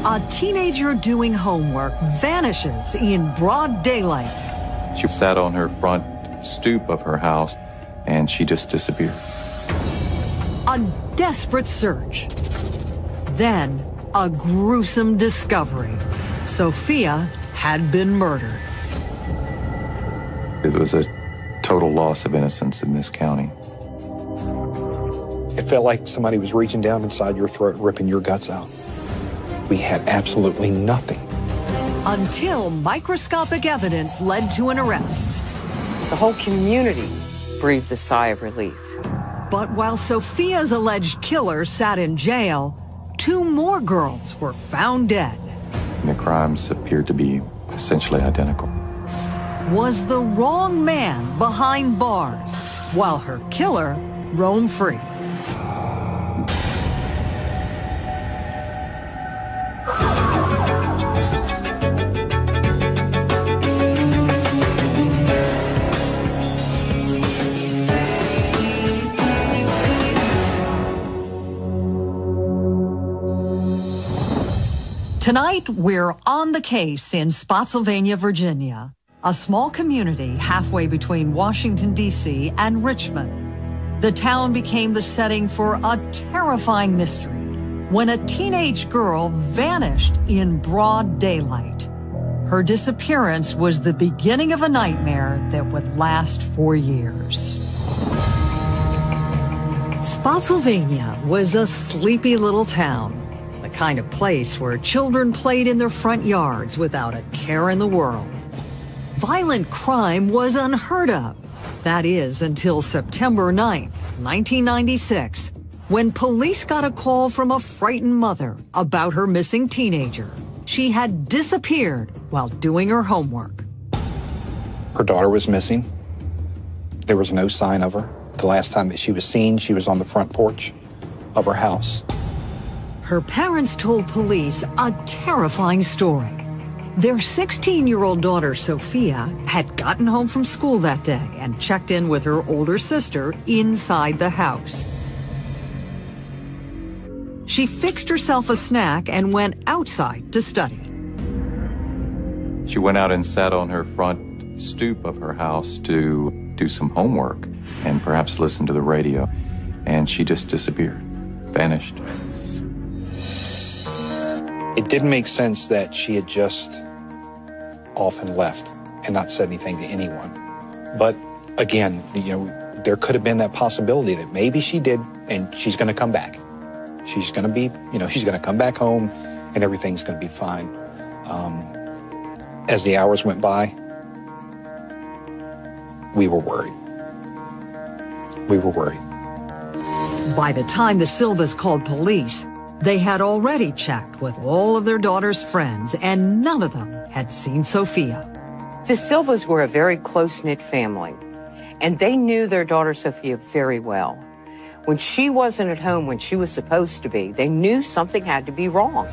A teenager doing homework vanishes in broad daylight. She sat on her front stoop of her house, and she just disappeared. A desperate search. Then, a gruesome discovery. Sophia had been murdered. It was a total loss of innocence in this county. It felt like somebody was reaching down inside your throat, ripping your guts out. We had absolutely nothing. Until microscopic evidence led to an arrest. The whole community breathed a sigh of relief. But while Sophia's alleged killer sat in jail, 2 more girls were found dead. The crimes appeared to be essentially identical. Was the wrong man behind bars, while her killer roamed free. Tonight, we're on the case in Spotsylvania, Virginia, a small community halfway between Washington, D.C. and Richmond. The town became the setting for a terrifying mystery when a teenage girl vanished in broad daylight. Her disappearance was the beginning of a nightmare that would last for years. Spotsylvania was a sleepy little town. The kind of place where children played in their front yards without a care in the world. Violent crime was unheard of. That is, until September 9th, 1996, when police got a call from a frightened mother about her missing teenager. She had disappeared while doing her homework. Her daughter was missing. There was no sign of her. The last time that she was seen, she was on the front porch of her house. Her parents told police a terrifying story. Their 16-year-old daughter, Sophia, had gotten home from school that day and checked in with her older sister inside the house. She fixed herself a snack and went outside to study. She went out and sat on her front stoop of her house to do some homework and perhaps listen to the radio, and she just disappeared, vanished. It didn't make sense that she had just off and left and not said anything to anyone. But again, there could have been that possibility that maybe she did, and she's going to come back. She's going to be, she's going to come back home and everything's going to be fine. As the hours went by, we were worried. We were worried. By the time the Silvas called police, they had already checked with all of their daughter's friends, and none of them had seen Sophia. The Silvas were a very close-knit family, and they knew their daughter Sophia very well. When she wasn't at home when she was supposed to be, they knew something had to be wrong.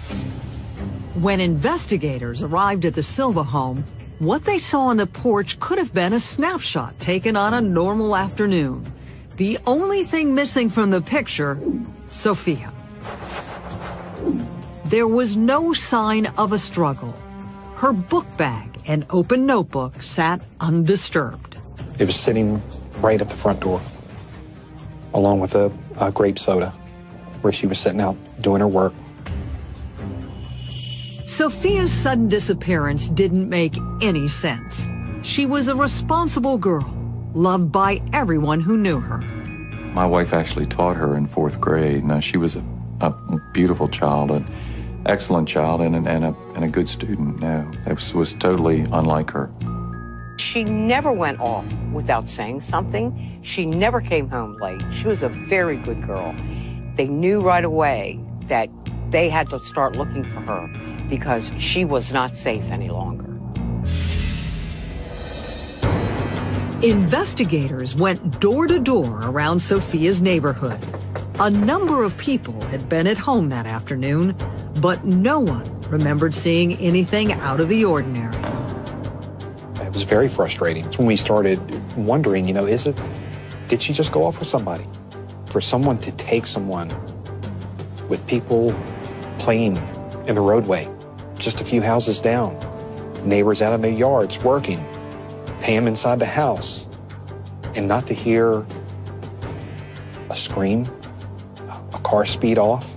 When investigators arrived at the Silva home, what they saw on the porch could have been a snapshot taken on a normal afternoon. The only thing missing from the picture, Sophia. There was no sign of a struggle. Her book bag and open notebook sat undisturbed. It was sitting right at the front door, along with a grape soda, where she was sitting out doing her work. Sophia's sudden disappearance didn't make any sense. She was a responsible girl, loved by everyone who knew her. My wife actually taught her in 4th grade. Now, she was a beautiful child, an excellent child, and a good student. No, it was totally unlike her. She never went off without saying something. She never came home late. She was a very good girl. They knew right away that they had to start looking for her because she was not safe any longer. Investigators went door to door around Sophia's neighborhood. A number of people had been at home that afternoon, but no one remembered seeing anything out of the ordinary. It was very frustrating when we started wondering, did she just go off with somebody? For someone to take someone with people playing in the roadway, just a few houses down. Neighbors out in their yards working. Pam inside the house. And not to hear a scream, a car speed off,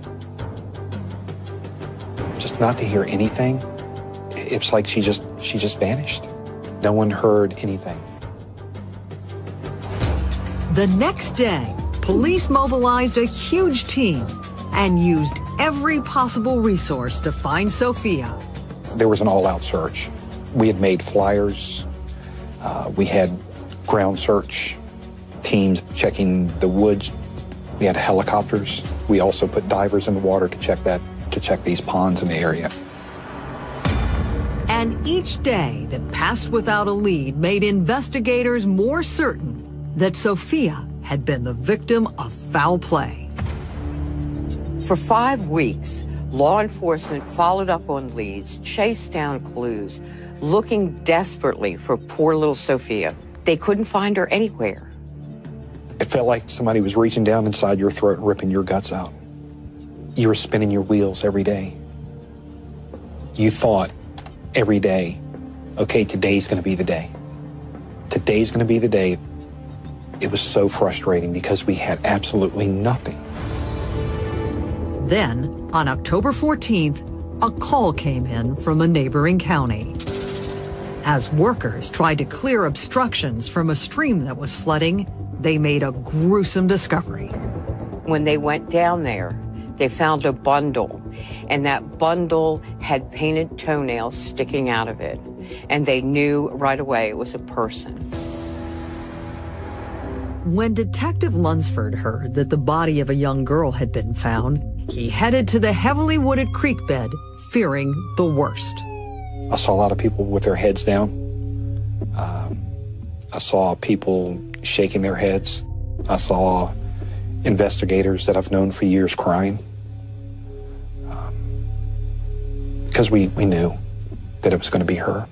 just not to hear anything. It's like she just vanished. No one heard anything. The next day, police mobilized a huge team and used every possible resource to find Sophia. There was an all-out search. We had made flyers. We had ground search teams checking the woods. We had helicopters. We also put divers in the water to check these ponds in the area. And each day that passed without a lead made investigators more certain that Sophia had been the victim of foul play. For 5 weeks, law enforcement followed up on leads, chased down clues, looking desperately for poor little Sophia. They couldn't find her anywhere. It felt like somebody was reaching down inside your throat and ripping your guts out. You were spinning your wheels every day. You thought every day, okay, today's going to be the day. Today's going to be the day. It was so frustrating because we had absolutely nothing. Then, on October 14th, a call came in from a neighboring county. As workers tried to clear obstructions from a stream that was flooding, they made a gruesome discovery. When they went down there, they found a bundle, and that bundle had painted toenails sticking out of it. And they knew right away it was a person. When Detective Lunsford heard that the body of a young girl had been found, he headed to the heavily wooded creek bed, fearing the worst. I saw a lot of people with their heads down. I saw people shaking their heads. I saw investigators that I've known for years crying. Because we knew that it was going to be her.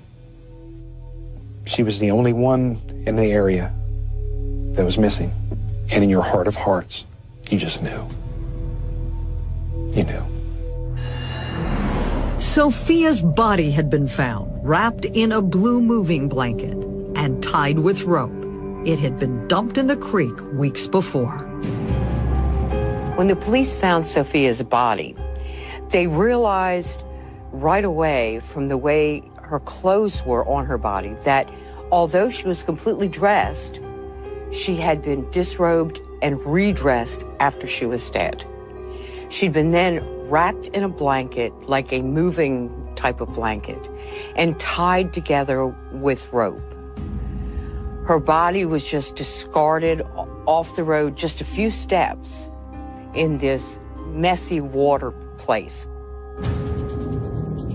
She was the only one in the area that was missing. And in your heart of hearts, you just knew. You knew. Sophia's body had been found, wrapped in a blue moving blanket and tied with rope. It had been dumped in the creek weeks before. When the police found Sophia's body, they realized right away from the way her clothes were on her body that although she was completely dressed, she had been disrobed and redressed after she was dead. She'd been then wrapped in a blanket, like a moving type of blanket, and tied together with rope. Her body was just discarded off the road just a few steps in this messy water place.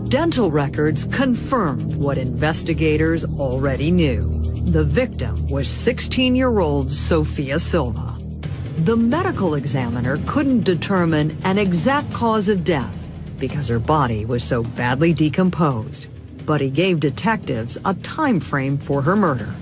Dental records confirmed what investigators already knew. The victim was 16-year-old Sophia Silva. The medical examiner couldn't determine an exact cause of death because her body was so badly decomposed, but he gave detectives a time frame for her murder.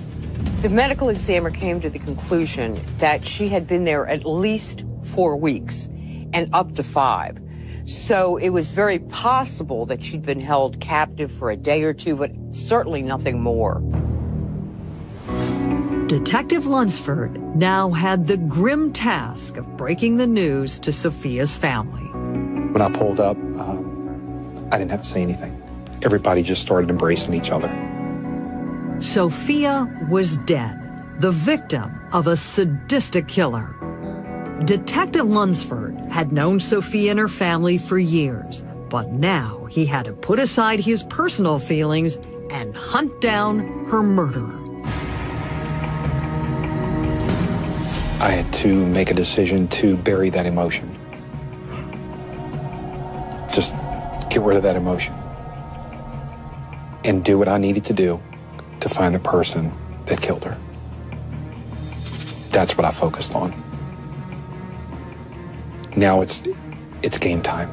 The medical examiner came to the conclusion that she had been there at least 4 weeks and up to 5. So it was very possible that she'd been held captive for a day or two, but certainly nothing more. Detective Lunsford now had the grim task of breaking the news to Sophia's family. When I pulled up, I didn't have to say anything. Everybody just started embracing each other. Sophia was dead, the victim of a sadistic killer. Detective Lunsford had known Sophia and her family for years, but now he had to put aside his personal feelings and hunt down her murderer. I had to make a decision to bury that emotion. Just get rid of that emotion and do what I needed to do to find the person that killed her. That's what I focused on. Now it's game time.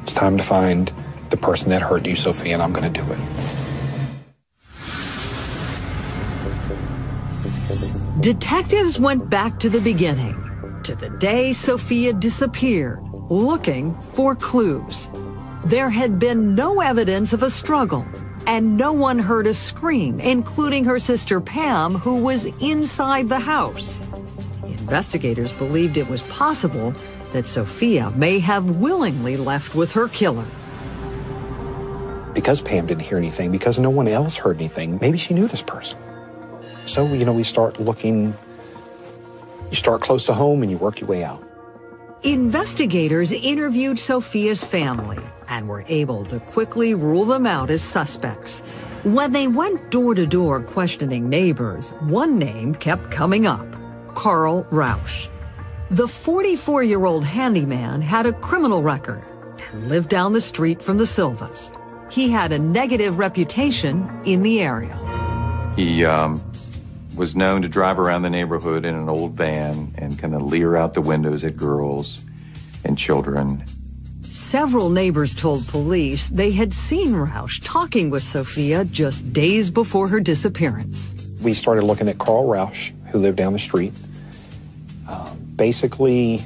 It's time to find the person that hurt you, Sophia, and I'm going to do it. Detectives went back to the beginning, to the day Sophia disappeared, looking for clues. There had been no evidence of a struggle, and no one heard a scream, including her sister Pam, who was inside the house. Investigators believed it was possible that Sophia may have willingly left with her killer. Because Pam didn't hear anything, because no one else heard anything, maybe she knew this person. So, we start looking, you start close to home and you work your way out. Investigators interviewed Sophia's family and were able to quickly rule them out as suspects. When they went door to door questioning neighbors, one name kept coming up: Carl Rausch. The 44-year-old handyman had a criminal record and lived down the street from the Silvas. He had a negative reputation in the area. He was known to drive around the neighborhood in an old van and kind of leer out the windows at girls and children. Several neighbors told police they had seen Rausch talking with Sophia just days before her disappearance. We started looking at Carl Rausch, who lived down the street, basically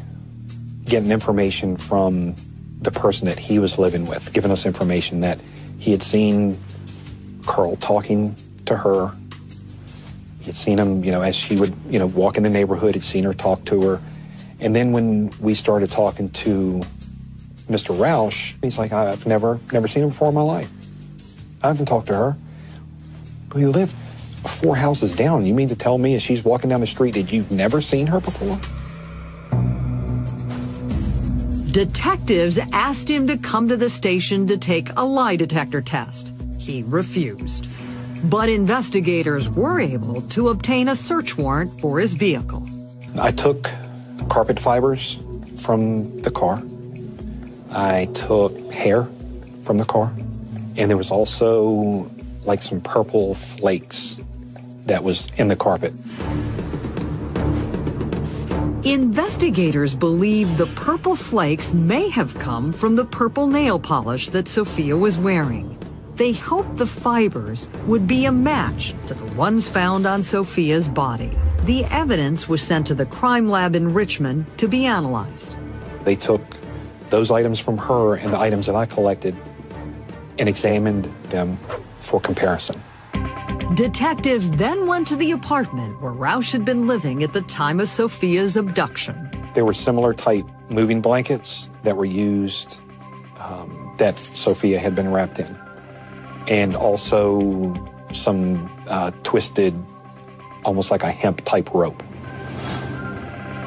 getting information from the person that he was living with, giving us information that he had seen Carl talking to her. He had seen him, as she would, walk in the neighborhood, he'd seen her talk to her. And then when we started talking to Mr. Rausch, he's like, I've never seen her before in my life. I haven't talked to her. But we live 4 houses down. You mean to tell me as she's walking down the street that you've never seen her before? Detectives asked him to come to the station to take a lie detector test. He refused. But investigators were able to obtain a search warrant for his vehicle. I took carpet fibers from the car. I took hair from the car. And there was also like some purple flakes that was in the carpet. Investigators believe the purple flakes may have come from the purple nail polish that Sophia was wearing. They hoped the fibers would be a match to the ones found on Sophia's body. The evidence was sent to the crime lab in Richmond to be analyzed. They took those items from her and the items that I collected and examined them for comparison. Detectives then went to the apartment where Rausch had been living at the time of Sophia's abduction. There were similar type moving blankets that were used that Sophia had been wrapped in, and also some twisted, almost like a hemp type rope.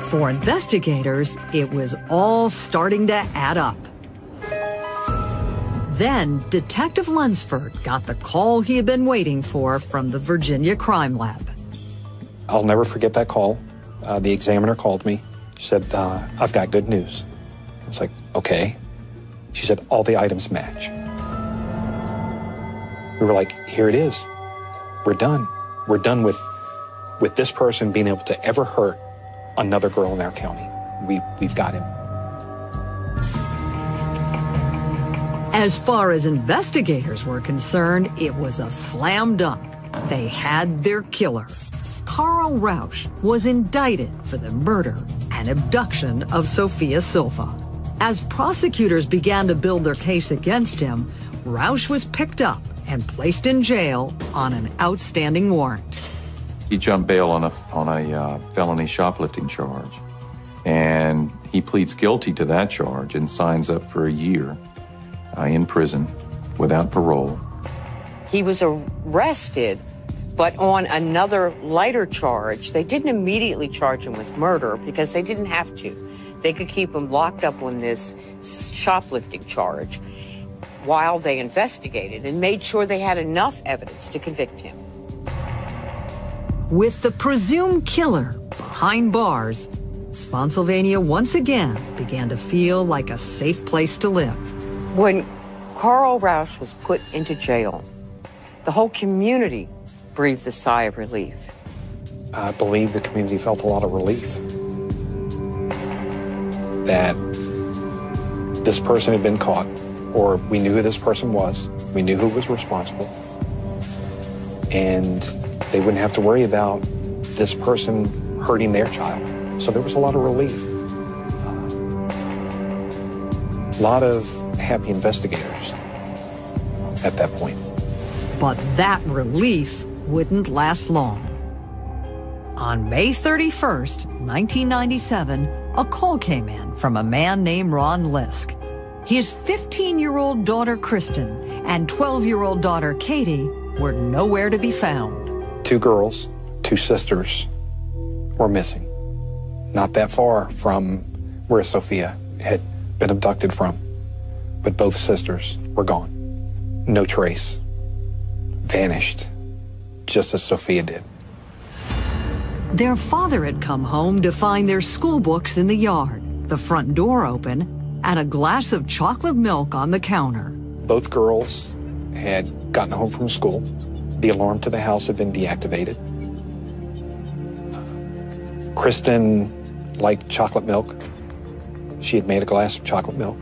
For investigators, it was all starting to add up. Then, Detective Lunsford got the call he had been waiting for from the Virginia Crime Lab. I'll never forget that call. The examiner called me. She said, I've got good news. I was like, okay. She said, all the items match. We were like, here it is. We're done. We're done with this person being able to ever hurt another girl in our county. We've got him. As far as investigators were concerned, it was a slam dunk. They had their killer. Carl Rausch was indicted for the murder and abduction of Sophia Silva. As prosecutors began to build their case against him, Rausch was picked up and placed in jail on an outstanding warrant. He jumped bail on a felony shoplifting charge, and he pleads guilty to that charge and signs up for a year in prison without parole. He was arrested, but on another lighter charge. They didn't immediately charge him with murder because they didn't have to. They could keep him locked up on this shoplifting charge while they investigated and made sure they had enough evidence to convict him. With the presumed killer behind bars, Spotsylvania once again began to feel like a safe place to live. When Carl Rausch was put into jail, the whole community breathed a sigh of relief. I believe the community felt a lot of relief that this person had been caught, or we knew who this person was, we knew who was responsible, and they wouldn't have to worry about this person hurting their child. So there was a lot of relief. A lot of happy investigators at that point. But that relief wouldn't last long. On May 31st, 1997, a call came in from a man named Ron Lisk. His 15-year-old daughter, Kristen, and 12-year-old daughter, Katie, were nowhere to be found. 2 girls, 2 sisters were missing. Not that far from where Sophia had been abducted from. But both sisters were gone. No trace. Vanished, just as Sophia did. Their father had come home to find their school books in the yard, the front door open, and a glass of chocolate milk on the counter. Both girls had gotten home from school. The alarm to the house had been deactivated. Kristen liked chocolate milk. She had made a glass of chocolate milk.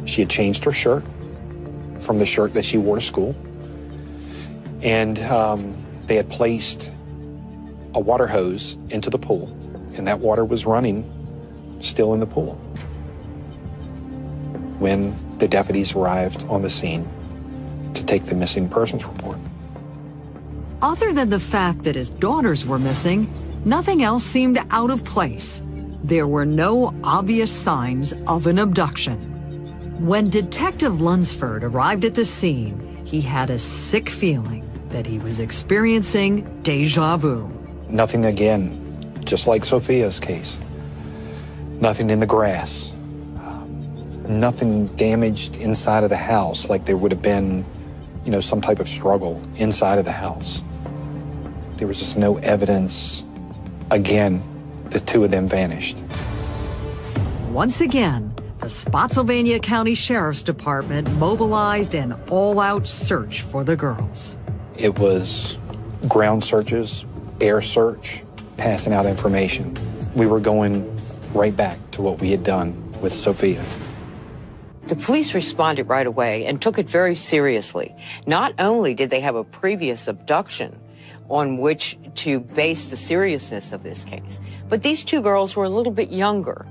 She had changed her shirt from the shirt that she wore to school. And they had placed a water hose into the pool, and that water was running still in the pool when the deputies arrived on the scene to take the missing persons report. Other than the fact that his daughters were missing, nothing else seemed out of place. There were no obvious signs of an abduction. When Detective Lunsford arrived at the scene, he had a sick feeling that he was experiencing deja vu. Nothing again, just like Sophia's case. Nothing in the grass. Nothing damaged inside of the house, like there would have been, some type of struggle inside of the house. There was just no evidence. Again, the 2 of them vanished. Once again, the Spotsylvania County Sheriff's Department mobilized an all-out search for the girls. It was ground searches, air search, passing out information. We were going right back to what we had done with Sophia. The police responded right away and took it very seriously. Not only did they have a previous abduction on which to base the seriousness of this case, but these 2 girls were a little bit younger,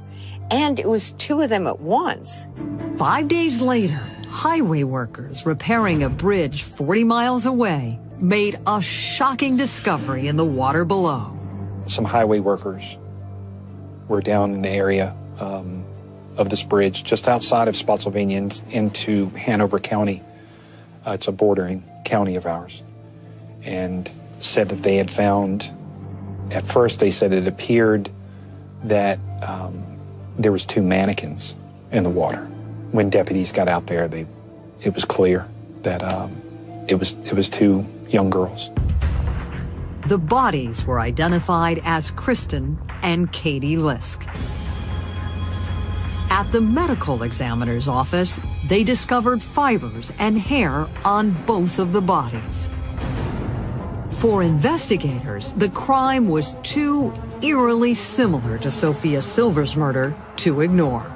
and it was 2 of them at once. 5 days later, highway workers repairing a bridge 40 miles away made a shocking discovery in the water below. Some highway workers were down in the area of this bridge just outside of Spotsylvania into Hanover County. It's a bordering county of ours. And said that they had found, at first they said it appeared that there was 2 mannequins in the water. When deputies got out there, it was clear that it was 2 young girls. The bodies were identified as Kristen and Katie Lisk. At the medical examiner's office, they discovered fibers and hair on both of the bodies. For investigators, the crime was too eerily similar to Sophia Silver's murder to ignore.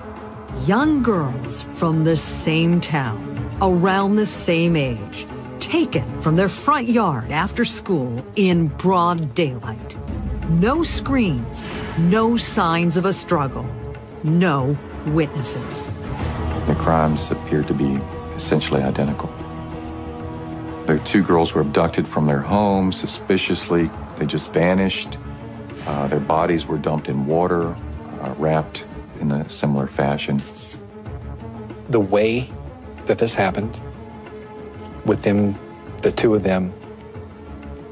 Young girls from the same town, around the same age, taken from their front yard after school in broad daylight. No screams, no signs of a struggle, no witnesses. The crimes appeared to be essentially identical. The 2 girls were abducted from their home suspiciously. They just vanished. Their bodies were dumped in water, wrapped in a similar fashion. The way that this happened, with them, the 2 of them,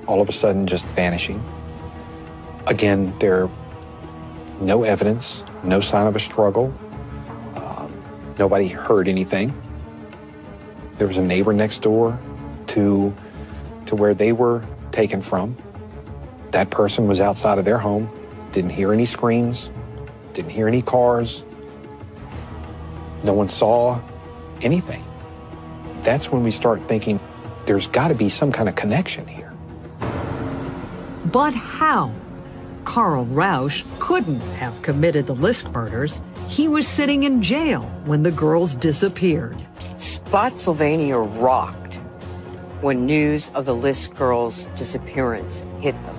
all of a sudden just vanishing. Again, there no evidence, no sign of a struggle. Nobody heard anything. There was a neighbor next door to where they were taken from. That person was outside of their home, didn't hear any screams, didn't hear any cars. No one saw anything. That's when we start thinking there's got to be some kind of connection here. But how? Carl Rausch couldn't have committed the Lisk murders. He was sitting in jail when the girls disappeared. Spotsylvania rocked when news of the Lisk girls' disappearance hit them.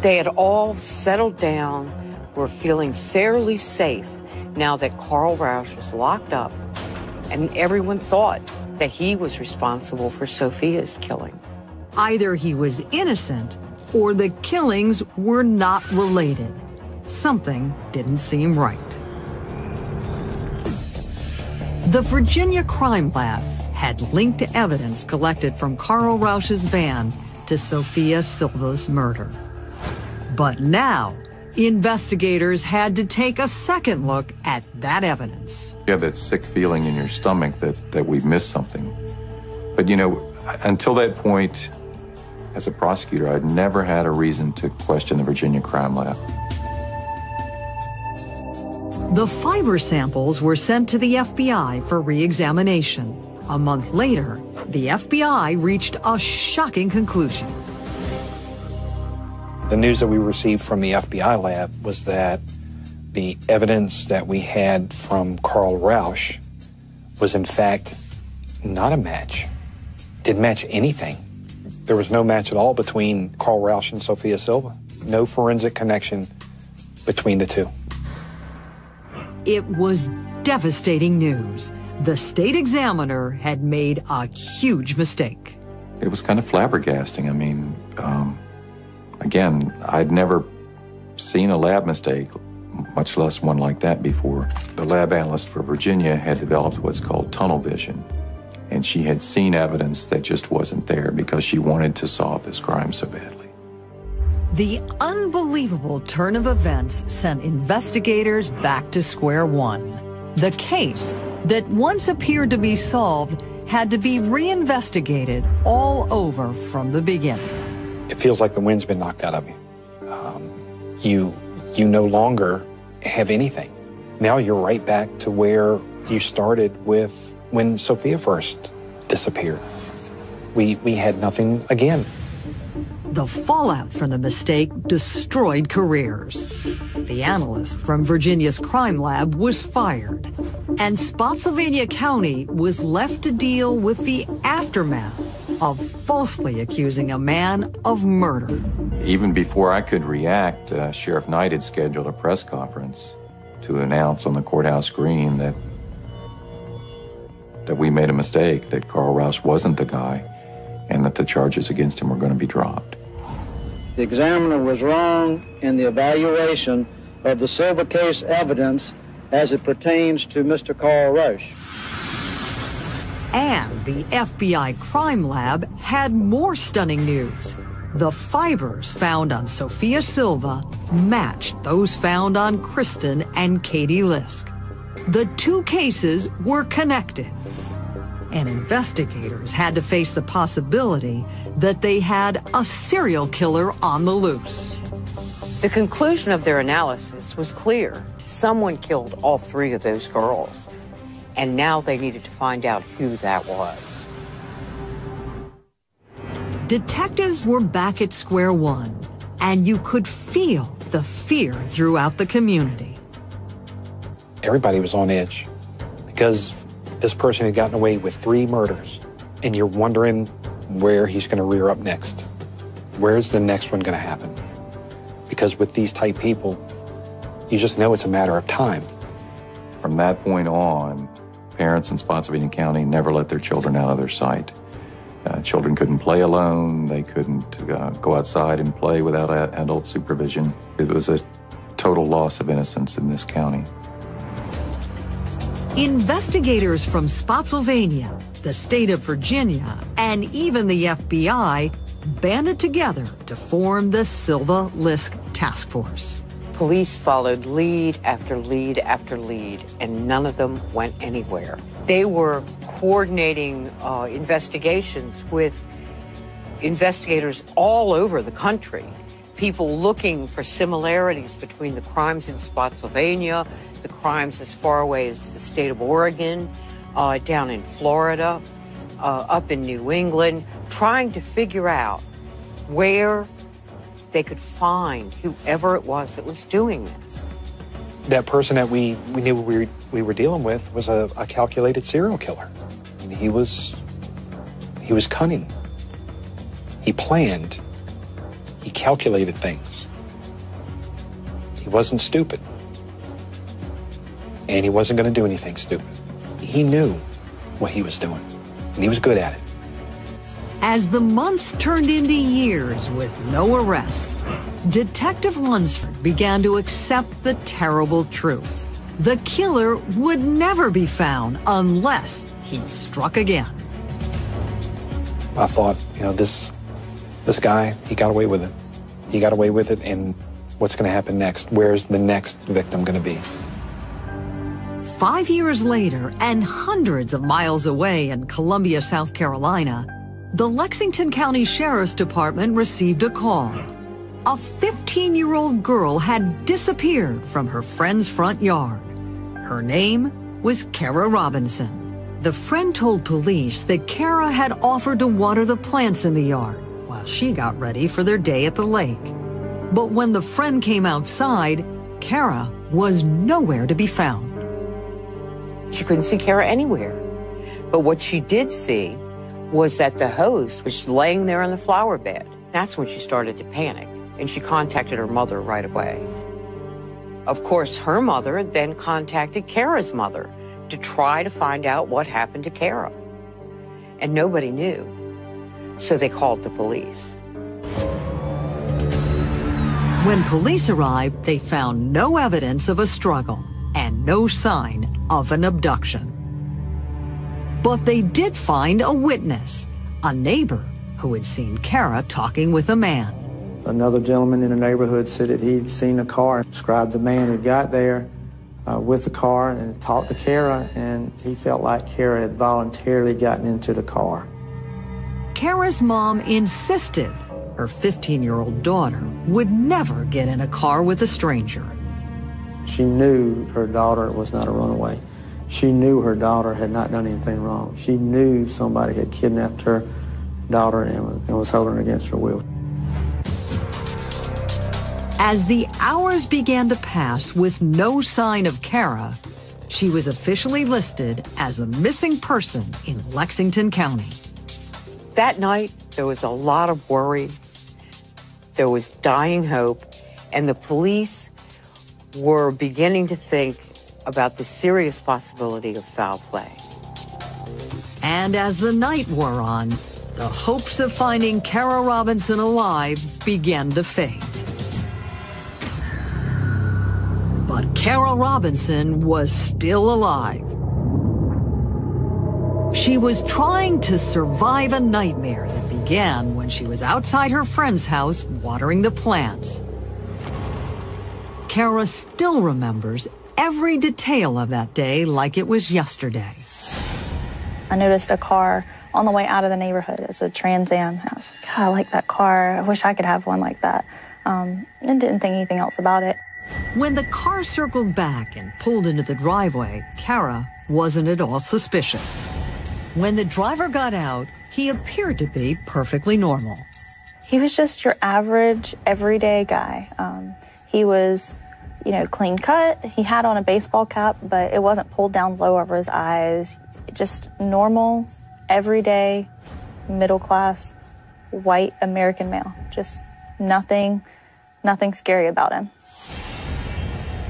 They had all settled down, were feeling fairly safe, now that Carl Rausch was locked up, and everyone thought that he was responsible for Sophia's killing. Either he was innocent or the killings were not related. Something didn't seem right. The Virginia Crime Lab had linked evidence collected from Carl Rausch's van to Sophia Silva's murder. But now, investigators had to take a second look at that evidence. You have that sick feeling in your stomach that we've missed something. But, you know, until that point, as a prosecutor, I'd never had a reason to question the Virginia Crime Lab. The fiber samples were sent to the FBI for re-examination. A month later, the FBI reached a shocking conclusion. The news that we received from the FBI lab was that the evidence that we had from Carl Rausch was in fact not a match. Didn't match anything. There was no match at all between Carl Rausch and Sophia Silva. No forensic connection between the two. It was devastating news. The state examiner had made a huge mistake. It was kind of flabbergasting. I mean, again, I'd never seen a lab mistake, much less one like that before. The lab analyst for Virginia had developed what's called tunnel vision, and she had seen evidence that just wasn't there because she wanted to solve this crime so badly. The unbelievable turn of events sent investigators back to square one. The case that once appeared to be solved had to be reinvestigated all over from the beginning. It feels like the wind's been knocked out of you. You no longer have anything. Now you're right back to where you started with when Sophia first disappeared. We had nothing again. The fallout from the mistake destroyed careers. The analyst from Virginia's crime lab was fired, and Spotsylvania County was left to deal with the aftermath of falsely accusing a man of murder. Even before I could react, Sheriff Knight had scheduled a press conference to announce on the courthouse green that we made a mistake, that Carl Rausch wasn't the guy, and that the charges against him were going to be dropped. The examiner was wrong in the evaluation of the Silva case evidence as it pertains to Mr. Carl Rausch. And the FBI crime lab had more stunning news. The fibers found on Sophia Silva matched those found on Kristen and Katie Lisk. The two cases were connected, and investigators had to face the possibility that they had a serial killer on the loose. The conclusion of their analysis was clear. Someone killed all three of those girls, and now they needed to find out who that was. Detectives were back at square one, and you could feel the fear throughout the community. Everybody was on edge because this person had gotten away with 3 murders, and you're wondering where he's going to rear up next. Where's the next one going to happen? Because with these type people, you just know it's a matter of time. From that point on, parents in Spotsylvania County never let their children out of their sight. Children couldn't play alone. They couldn't go outside and play without adult supervision. It was a total loss of innocence in this county. Investigators from Spotsylvania, the state of Virginia, and even the FBI banded together to form the Silva Lisk Task Force. Police followed lead after lead after lead, and none of them went anywhere. They were coordinating investigations with investigators all over the country, people looking for similarities between the crimes in Spotsylvania, the crimes as far away as the state of Oregon, down in Florida, up in New England, trying to figure out where they could find whoever it was that was doing this. That person that we knew we were dealing with was a calculated serial killer. I mean, he was cunning. He planned. He calculated things. He wasn't stupid. and he wasn't going to do anything stupid. He knew what he was doing, and he was good at it. As the months turned into years with no arrests, Detective Lunsford began to accept the terrible truth. The killer would never be found unless he struck again. I thought, you know, this guy, he got away with it. He got away with it, and what's going to happen next? Where's the next victim going to be? 5 years later, and hundreds of miles away in Columbia, South Carolina, the Lexington County Sheriff's Department received a call. A 15-year-old girl had disappeared from her friend's front yard. Her name was Kara Robinson. The friend told police that Kara had offered to water the plants in the yard while she got ready for their day at the lake. But when the friend came outside, Kara was nowhere to be found. She couldn't see Kara anywhere. But what she did see was that the hose was laying there in the flower bed. That's when she started to panic, and she contacted her mother right away. Of course, her mother then contacted Kara's mother to try to find out what happened to Kara. And nobody knew, so they called the police. When police arrived, they found no evidence of a struggle and no sign of an abduction. But they did find a witness, a neighbor who had seen Kara talking with a man. Another gentleman in the neighborhood said that he'd seen a car, described the man who got there with the car and talked to Kara, and he felt like Kara had voluntarily gotten into the car. Kara's mom insisted her 15-year-old daughter would never get in a car with a stranger. She knew her daughter was not a runaway. She knew her daughter had not done anything wrong. She knew somebody had kidnapped her daughter and was holding her against her will. As the hours began to pass with no sign of Kara, she was officially listed as a missing person in Lexington County. That night, there was a lot of worry. There was dying hope, and the police were beginning to think about the serious possibility of foul play. And as the night wore on, the hopes of finding Kara Robinson alive began to fade. But Kara Robinson was still alive. She was trying to survive a nightmare that began when she was outside her friend's house watering the plants. Kara still remembers every detail of that day like it was yesterday. I noticed a car on the way out of the neighborhood. It's a Trans Am. I was like, God, I like that car. I wish I could have one like that. And didn't think anything else about it. When the car circled back and pulled into the driveway, Kara wasn't at all suspicious. When the driver got out, he appeared to be perfectly normal. He was just your average, everyday guy. He was, you know, clean cut. He had on a baseball cap, but it wasn't pulled down low over his eyes. Just normal, everyday, middle-class, white American male. Just nothing scary about him.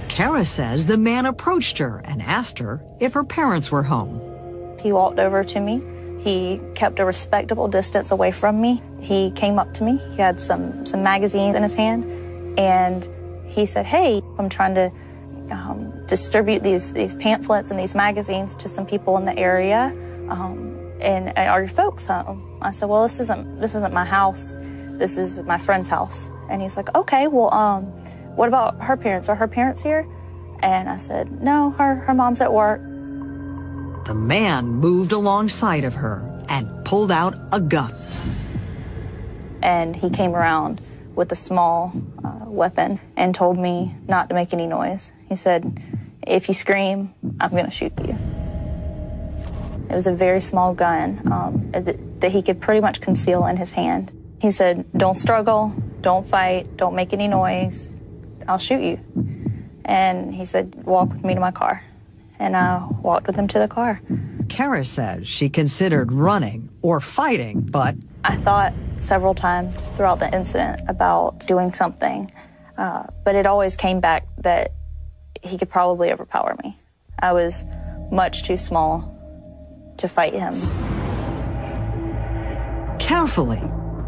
Kara says the man approached her and asked her if her parents were home. He walked over to me. He kept a respectable distance away from me. He came up to me. He had some magazines in his hand, and he said, "Hey, I'm trying to distribute these pamphlets and these magazines to some people in the area. And are your folks home?" I said, "Well, this isn't my house. This is my friend's house." And he's like, "Okay, well, what about her parents? Are her parents here?" And I said, "No, her mom's at work." The man moved alongside of her and pulled out a gun. And he came around with a small weapon and told me not to make any noise. He said, "If you scream, I'm going to shoot you." It was a very small gun that he could pretty much conceal in his hand. He said, "Don't struggle, don't fight, don't make any noise. I'll shoot you." And he said, "Walk with me to my car." And I walked with him to the car. Kara says she considered running or fighting, but I thought several times throughout the incident about doing something, but it always came back that he could probably overpower me. I was much too small to fight him. Carefully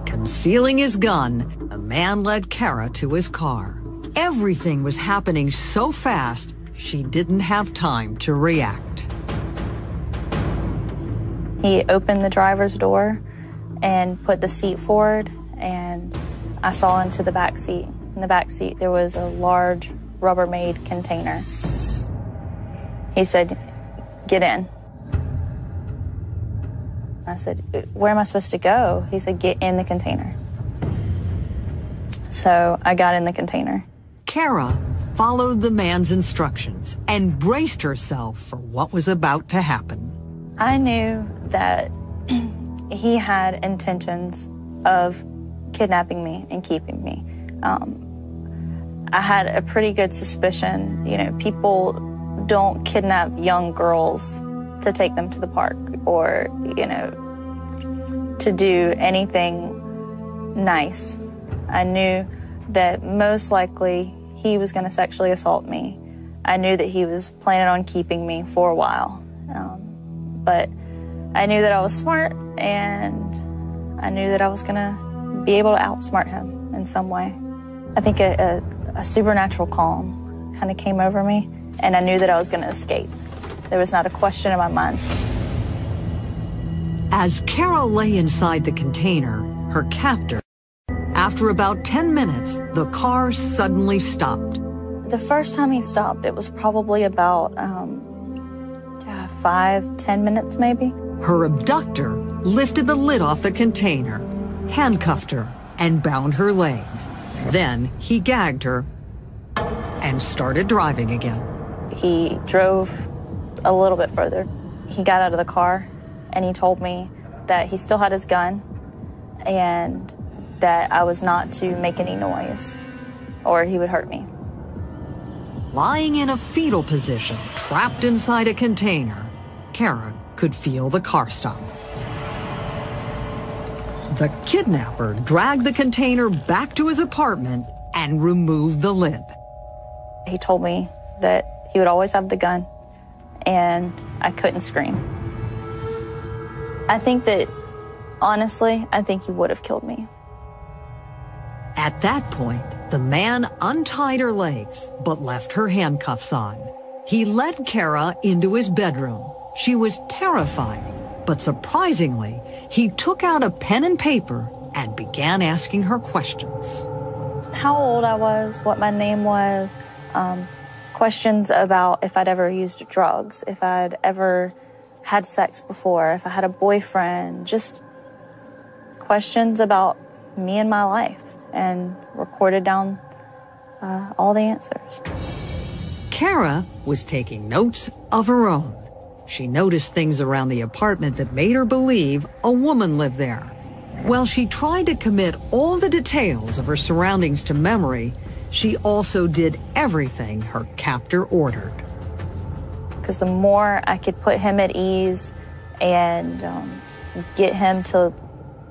concealing his gun, the man led Kara to his car. Everything was happening so fast, she didn't have time to react. He opened the driver's door and put the seat forward, and I saw into the back seat. In the back seat, there was a large Rubbermaid container. He said, "Get in." I said, "Where am I supposed to go?" He said, "Get in the container." So I got in the container. Kara followed the man's instructions and braced herself for what was about to happen. I knew that he had intentions of kidnapping me and keeping me. I had a pretty good suspicion, people don't kidnap young girls to take them to the park or, to do anything nice. I knew that most likely he was going to sexually assault me. I knew that he was planning on keeping me for a while. But I knew that I was smart, and I knew that I was going to be able to outsmart him in some way. I think a supernatural calm kind of came over me, and I knew that I was going to escape. There was not a question in my mind. As Kara lay inside the container, her captor, after about 10 minutes, the car suddenly stopped. The first time he stopped, it was probably about 5-10 minutes maybe. Her abductor lifted the lid off the container, handcuffed her, and bound her legs. Then he gagged her and started driving again. He drove a little bit further. He got out of the car and he told me that he still had his gun and that I was not to make any noise or he would hurt me. Lying in a fetal position, trapped inside a container, Kara could feel the car stop. The kidnapper dragged the container back to his apartment and removed the lid. He told me that he would always have the gun and I couldn't scream. I think that, honestly, I think he would have killed me. At that point, the man untied her legs but left her handcuffs on. He led Kara into his bedroom. She was terrified, but surprisingly, he took out a pen and paper and began asking her questions. How old I was, what my name was, questions about if I'd ever used drugs, if I'd ever had sex before, if I had a boyfriend, just questions about me and my life, and recorded down all the answers. Kara was taking notes of her own. She noticed things around the apartment that made her believe a woman lived there. While she tried to commit all the details of her surroundings to memory, she also did everything her captor ordered. Because the more I could put him at ease and get him to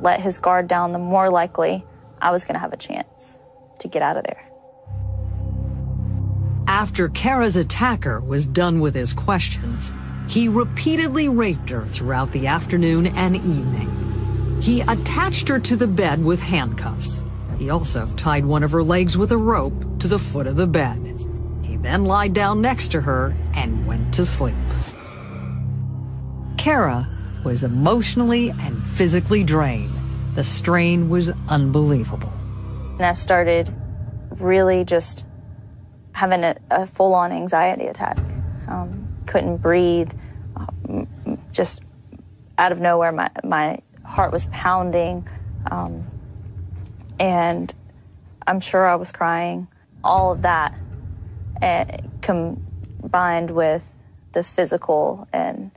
let his guard down, the more likely I was going to have a chance to get out of there. After Kara's attacker was done with his questions, he repeatedly raped her throughout the afternoon and evening. He attached her to the bed with handcuffs. He also tied one of her legs with a rope to the foot of the bed. He then lied down next to her and went to sleep. Kara was emotionally and physically drained. The strain was unbelievable. And I started really just having a full-on anxiety attack. Couldn't breathe. Just out of nowhere, my heart was pounding. And I'm sure I was crying. All of that combined with the physical and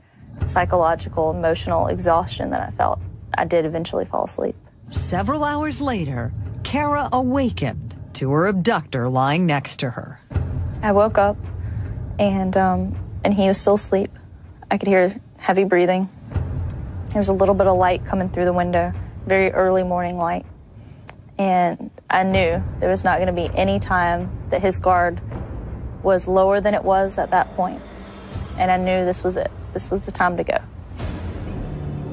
psychological, emotional exhaustion that I felt, I did eventually fall asleep. Several hours later, Kara awakened to her abductor lying next to her. I woke up and he was still asleep. I could hear heavy breathing. There was a little bit of light coming through the window, very early morning light. And I knew there was not going to be any time that his guard was lower than it was at that point. and I knew this was it. This was the time to go.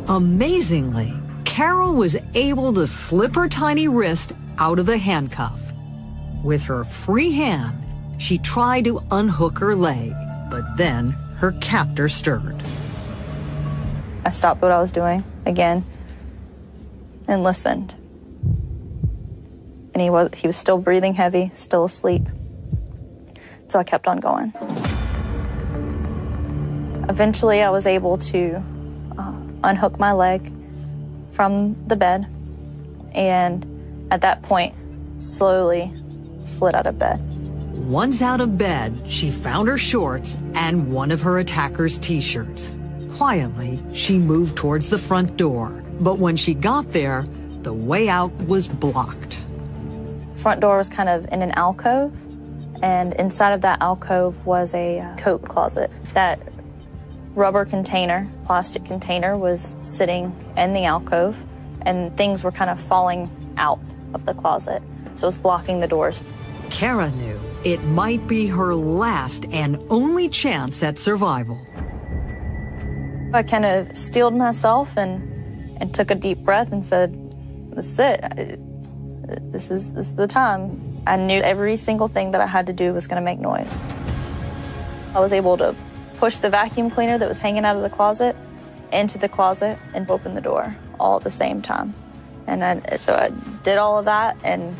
Amazingly, Kara was able to slip her tiny wrist out of the handcuff. With her free hand, she tried to unhook her leg, but then her captor stirred. I stopped what I was doing again and listened. And he was still breathing heavy, still asleep. So I kept on going. Eventually, I was able to unhook my leg from the bed, and at that point, slowly slid out of bed. Once out of bed, she found her shorts and one of her attacker's t-shirts. Quietly, she moved towards the front door, but when she got there, the way out was blocked. Front door was kind of in an alcove, and inside of that alcove was a coat closet. That rubber container, plastic container, was sitting in the alcove, and things were kind of falling out of the closet, so it was blocking the doors. Kara knew it might be her last and only chance at survival. I kind of steeled myself and took a deep breath and said, "This is it. This is the time." I knew every single thing that I had to do was going to make noise. I was able to push the vacuum cleaner that was hanging out of the closet into the closet and open the door all at the same time. And so I did all of that and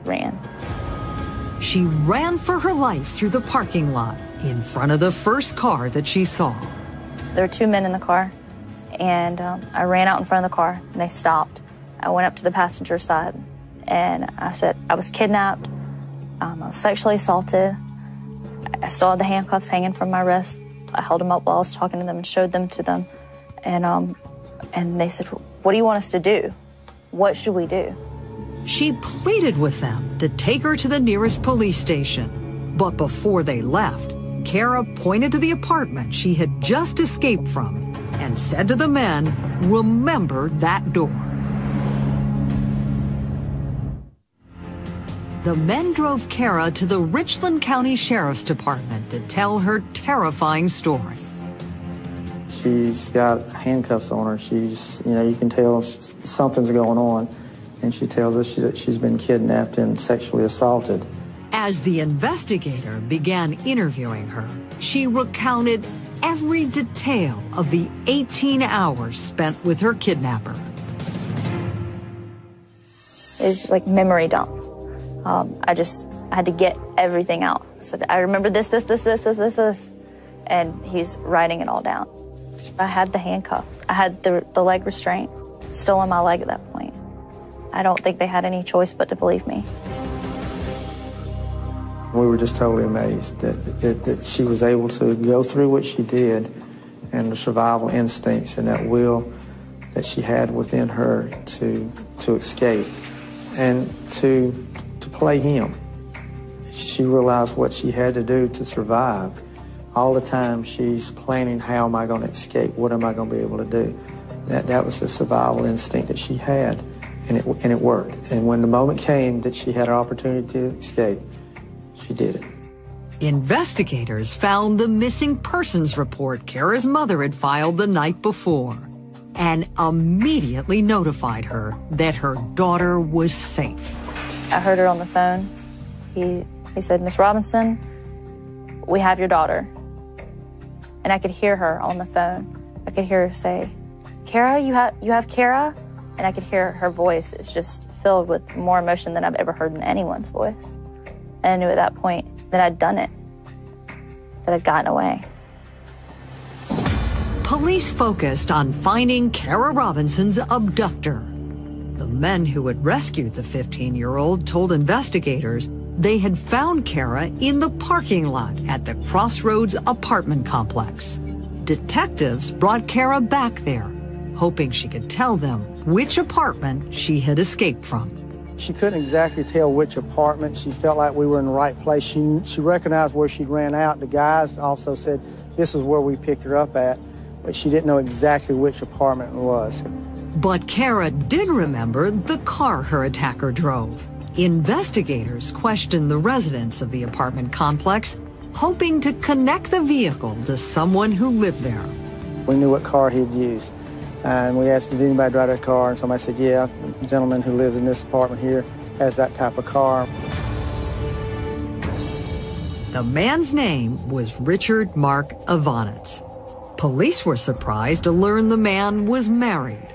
ran. She ran for her life through the parking lot in front of the first car that she saw. There were two men in the car, and I ran out in front of the car, and they stopped. I went up to the passenger side, and I said, I was kidnapped, I was sexually assaulted, I still had the handcuffs hanging from my wrist. I held them up while I was talking to them and showed them to them, and they said, "What do you want us to do? What should we do?" She pleaded with them to take her to the nearest police station. But before they left, Kara pointed to the apartment she had just escaped from and said to the men, "Remember that door." The men drove Kara to the Richland County Sheriff's Department to tell her terrifying story. She's got handcuffs on her. You can tell something's going on. And she tells us that she's been kidnapped and sexually assaulted. As the investigator began interviewing her, she recounted every detail of the 18 hours spent with her kidnapper. It was like memory dump. I had to get everything out. So I remember this, and he's writing it all down. I had the handcuffs. I had the leg restraint still on my leg at that point. I don't think they had any choice but to believe me. We were just totally amazed that she was able to go through what she did, and the survival instincts and that will that she had within her to escape and to play him. She realized what she had to do to survive. All the time she's planning, how am I going to escape? What am I going to be able to do? That was the survival instinct that she had, and it worked. And when the moment came that she had an opportunity to escape, she did it. Investigators found the missing persons report Kara's mother had filed the night before and immediately notified her that her daughter was safe. I heard her on the phone. He said, "Miss Robinson, we have your daughter." And I could hear her on the phone. I could hear her say, "Kara, you have Kara?" And I could hear her voice. It's just filled with more emotion than I've ever heard in anyone's voice. And I knew at that point that I'd done it, that I'd gotten away. Police focused on finding Kara Robinson's abductor. The men who had rescued the 15-year-old told investigators they had found Kara in the parking lot at the Crossroads apartment complex. Detectives brought Kara back there, hoping she could tell them which apartment she had escaped from. She couldn't exactly tell which apartment. She felt like we were in the right place. She recognized where she ran out. The guys also said this is where we picked her up at, but she didn't know exactly which apartment it was. But Kara did remember the car her attacker drove. Investigators questioned the residents of the apartment complex, hoping to connect the vehicle to someone who lived there. We knew what car he'd used. And we asked, did anybody drive that car? And somebody said, yeah, the gentleman who lives in this apartment here has that type of car. The man's name was Richard Mark Evonitz. Police were surprised to learn the man was married.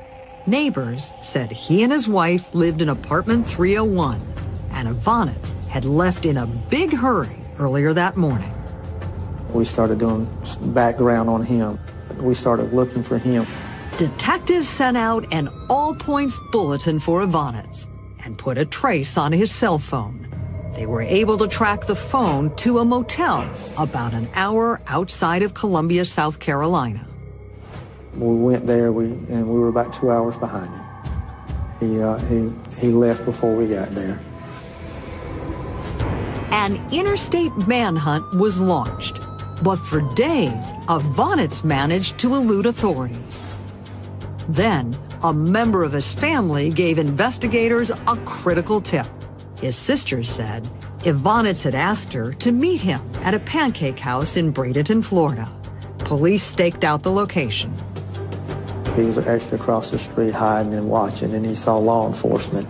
Neighbors said he and his wife lived in apartment 301, and Evonitz had left in a big hurry earlier that morning. We started doing background on him. We started looking for him. Detectives sent out an all-points bulletin for Evonitz and put a trace on his cell phone. They were able to track the phone to a motel about an hour outside of Columbia, South Carolina. We went there, and we were about 2 hours behind him. He left before we got there. An interstate manhunt was launched, but for days, Evonitz managed to elude authorities. Then, a member of his family gave investigators a critical tip. His sister said Evonitz had asked her to meet him at a pancake house in Bradenton, Florida. Police staked out the location. He was actually across the street hiding and watching, and he saw law enforcement.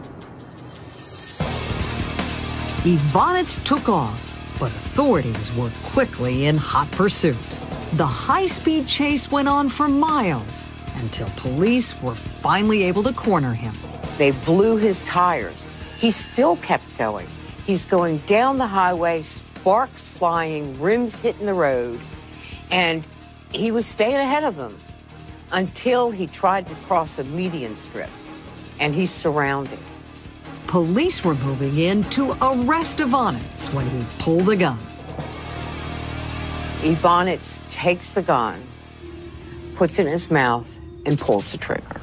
Evonitz took off, but authorities were quickly in hot pursuit. The high-speed chase went on for miles until police were finally able to corner him. They blew his tires. He still kept going. He's going down the highway, sparks flying, rims hitting the road, and he was staying ahead of them until he tried to cross a median strip, and he's surrounded. Police were moving in to arrest Evonitz when he pulled the gun. Evonitz takes the gun, puts it in his mouth, and pulls the trigger.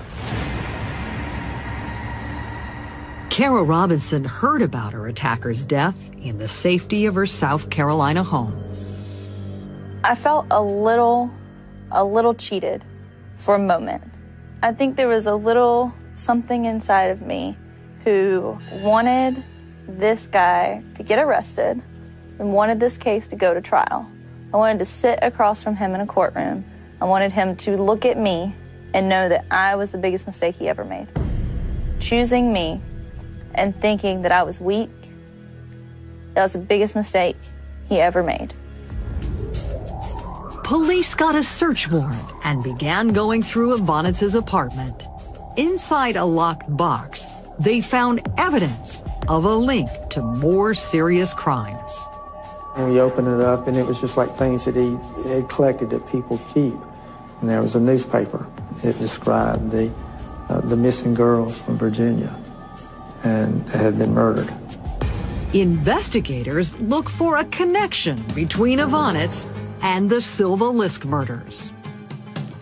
Kara Robinson heard about her attacker's death in the safety of her South Carolina home. I felt a little cheated for a moment. I think there was a little something inside of me who wanted this guy to get arrested and wanted this case to go to trial. I wanted to sit across from him in a courtroom. I wanted him to look at me and know that I was the biggest mistake he ever made. Choosing me and thinking that I was weak, that was the biggest mistake he ever made. Police got a search warrant and began going through Evonitz's apartment. Inside a locked box, they found evidence of a link to more serious crimes. And we opened it up, and it was just like things that he had collected that people keep. And there was a newspaper. It described the missing girls from Virginia and that had been murdered. Investigators look for a connection between Evonitz and the Silva Lisk murders.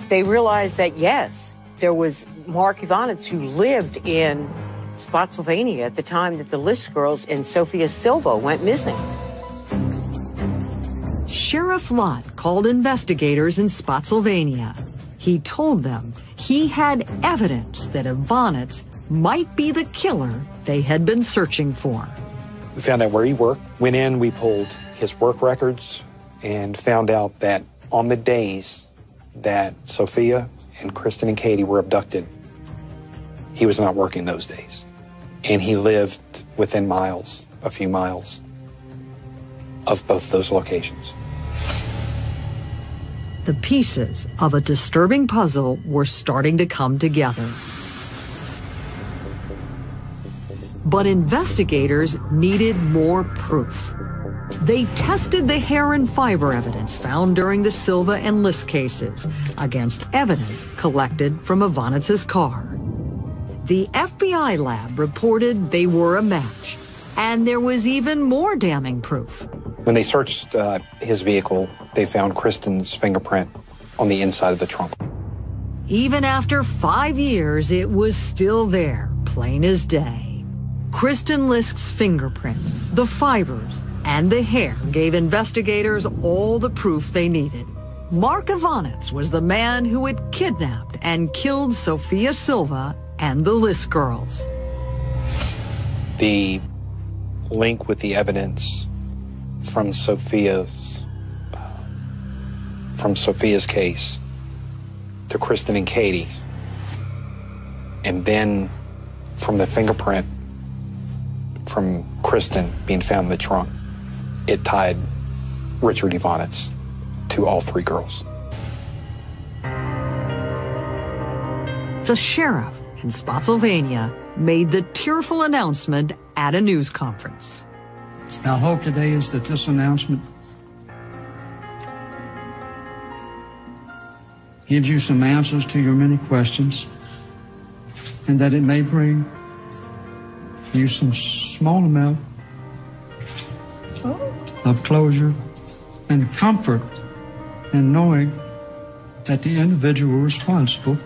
They realized that, yes, there was Mark Evonitz who lived in Spotsylvania at the time that the Lisk girls and Sophia Silva went missing. Sheriff Lott called investigators in Spotsylvania. He told them he had evidence that Evonitz might be the killer they had been searching for. We found out where he worked, went in, we pulled his work records, and found out that on the days that Sophia and Kristen and Katie were abducted, he was not working those days. And he lived within miles, a few miles, of both those locations. The pieces of a disturbing puzzle were starting to come together. But investigators needed more proof. They tested the hair and fiber evidence found during the Silva and Lisk cases against evidence collected from Evonitz's car. The FBI lab reported they were a match, and there was even more damning proof. When they searched his vehicle, they found Kristen's fingerprint on the inside of the trunk. Even after 5 years, it was still there, plain as day. Kristen Lisk's fingerprint, the fibers, and the hair gave investigators all the proof they needed. Mark Evonitz was the man who had kidnapped and killed Sophia Silva and the Lisk girls. The link with the evidence from Sophia's from Sophia's case to Kristen and Katie's, and then from the fingerprint from Kristen being found in the trunk, it tied Richard Evonitz to all three girls. The sheriff in Spotsylvania made the tearful announcement at a news conference. Our hope today is that this announcement gives you some answers to your many questions, and that it may bring you some small amount of closure and comfort in knowing that the individual responsible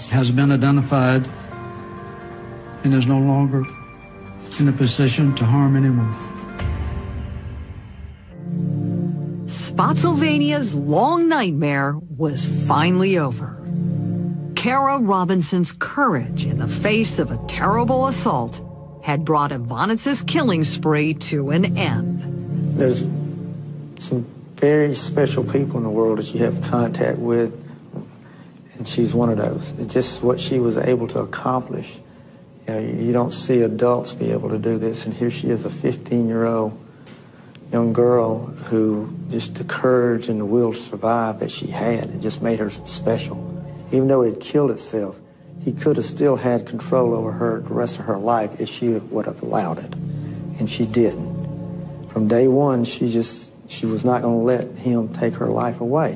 has been identified and is no longer in a position to harm anyone. Spotsylvania's long nightmare was finally over. Kara Robinson's courage in the face of a terrible assault had brought Evonitz's killing spree to an end. There's some very special people in the world that you have contact with, and she's one of those. It's just what she was able to accomplish. You know, you don't see adults be able to do this, and here she is, a 15-year-old young girl who just the courage and the will to survive that she had, it just made her special. Even though it had killed itself, he could have still had control over her the rest of her life if she would have allowed it, and she didn't. From day one, she was not going to let him take her life away.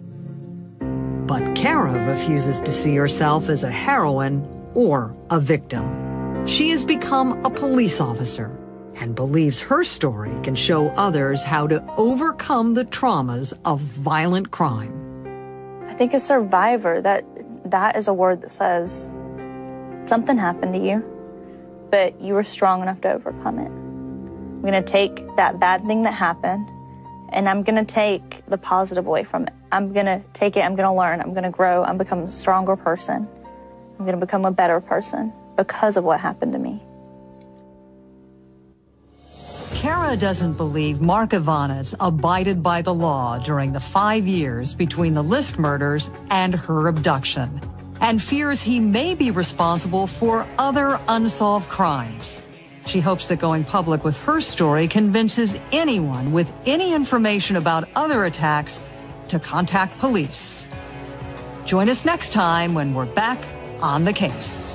But Kara refuses to see herself as a heroine or a victim. She has become a police officer and believes her story can show others how to overcome the traumas of violent crime. I think a survivor, that is a word that says something happened to you, but you were strong enough to overcome it. I'm going to take that bad thing that happened, and I'm going to take the positive away from it. I'm going to take it, I'm going to learn, I'm going to grow, I'm become a stronger person. I'm going to become a better person because of what happened to me. Kara doesn't believe Mark Evonitz abided by the law during the 5 years between the List murders and her abduction, and fears he may be responsible for other unsolved crimes. She hopes that going public with her story convinces anyone with any information about other attacks to contact police. Join us next time when we're back on the case.